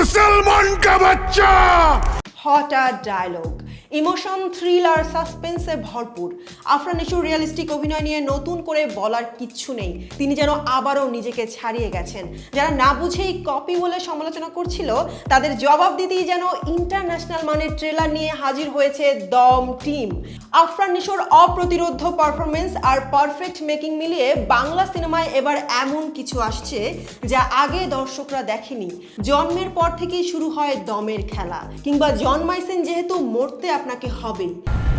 মুসলমান কা বাচ্চা। হট ডায়লগ, ইমোশন, থ্রিলার, সাসপেন্সে ভরপুর। আফরান নিশোর রিয়েলিস্টিক অভিনয় নিয়ে নতুন করে বলার কিচ্ছু নেই। তিনি যেন আবারও নিজেকে ছাড়িয়ে গেছেন। যারা না বুঝেই কপি বলে সমালোচনা করছিল, তাদের জবাব দিতেই যেন ইন্টারন্যাশনাল মানের ট্রেলার নিয়ে হাজির হয়েছে দম টিম। আফরান নিশোর অপ্রতিরোধ্য পারফরমেন্স আর পারফেক্ট মেকিং মিলিয়ে বাংলা সিনেমায় এবার এমন কিছু আসছে যা আগে দর্শকরা দেখেনি। জন্মের পর থেকেই শুরু হয় দমের খেলা, কিংবা জন্মাইছেন যেহেতু মরতে আপনাকে হবেই।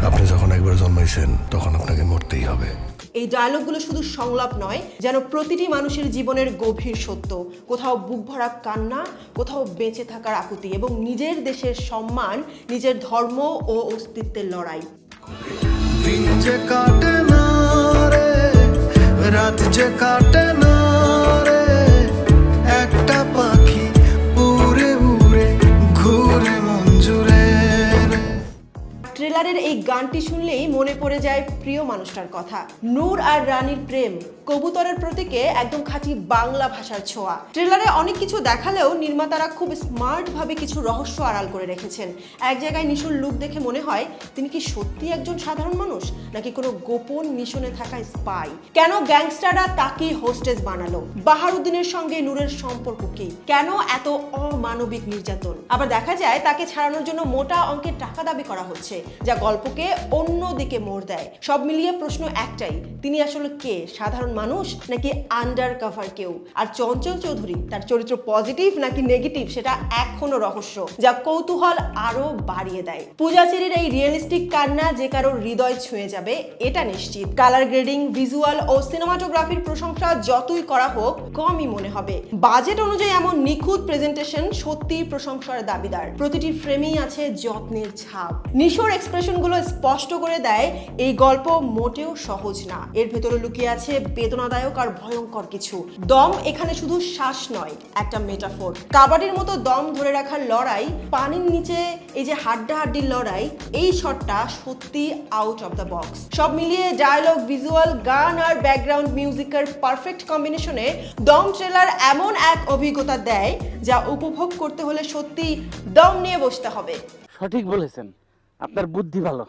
আপনি যখন একবার জন্মাইছেন তখন আপনাকে মরতেই হবে। এই ডায়লগগুলো শুধু সংলাপ নয়, যেন প্রতিটি মানুষের জীবনের গভীর সত্য। কোথাও বুক ভরা কান্না, কোথাও বেঁচে থাকার আকুতি, এবং নিজের দেশের সম্মান, নিজের ধর্ম ও অস্তিত্বের লড়াই। দিন যে কাটে না রে, রাত যে কাটে না রে, একটা পাখি উড়ে উড়ে ঘুরে মন জুড়ে রে। ট্রেলারের এই গানটি শুনলেই মনে পড়ে যায় প্রিয় মানুষটার কথা। নূর আর রানীর প্রেম, কবুতরের প্রতীকে একদম খাঁটি বাংলা ভাষার ছোঁয়া। ট্রেলারে অনেক কিছু দেখালেও নির্মাতারা খুব স্মার্ট ভাবে কিছু রহস্য আড়াল করে রেখেছেন। এক জায়গায় নিশোর লুক দেখে মনে হয় তিনি কি সত্যি একজন সাধারণ মানুষ, নাকি কোনো গোপন মিশনে থাকা স্পাই? কেন গ্যাংস্টাররা তাকেই হোস্টেস বানালো? বাহারুদ্দিনের সঙ্গে নূরের সম্পর্ক কি? কেন এত অমানবিক নির্যাতন? আবার দেখা যায় তাকে ছাড়ানোর জন্য মোটা অঙ্কের টাকা দাবি করা হচ্ছে, যা গল্পকে অন্য দিকে মোড় দেয়। সব মিলিয়ে প্রশ্ন একটাই, তিনি আসলে কে? সাধারণ মানুষ নাকি আন্ডার কভার কেউ? আর চঞ্চল চৌধুরী, তার চরিত্র পজিটিভ নাকি নেগেটিভ, সেটা এখনো রহস্য, যা কৌতূহল আরো বাড়িয়ে দেয়। পূজাচেরির এই রিয়েলিস্টিক কান্না যে কারোর হৃদয় ছুঁয়ে যাবে এটা নিশ্চিত। কালার গ্রেডিং, ভিজুয়াল ও সিনেমাটোগ্রাফির প্রশংসা যতই করা হোক কমই মনে হবে। বাজেট অনুযায়ী এমন নিখুঁত প্রেজেন্টেশন সত্যিই প্রশংসার দাবিদার। প্রতিটি ফ্রেমেই আছে যত্নের ছাপ। নিশোর এক্সপ্রেশনগুলো স্পষ্ট করে দেয় এই গল্প মোটেও সহজ না। এর ভেতরে লুকিয়ে আছে বেদনাদায়ক আর ভয়ঙ্কর কিছু। দম এখানে শুধু শ্বাস নয়, একটা মেটাফোর। কাবাডির মতো দম ধরে রাখার লড়াই, পানির নিচে এই যে হাড্ডাহাড্ডির লড়াই, এই শটটা সত্যি আউট অফ দ্য বক্স। সব মিলিয়ে ডায়লগ, ভিজুয়াল, গান আর ব্যাকগ্রাউন্ড মিউজিকের পারফেক্ট কম্বিনেশনে দম ট্রেলার এমন এক অভিজ্ঞতা দেয় যা উপভোগ করতে হলে সত্যি দম নিয়ে বসতে হবে। সঠিক বলেছেন, আপনার বুদ্ধি ভালো।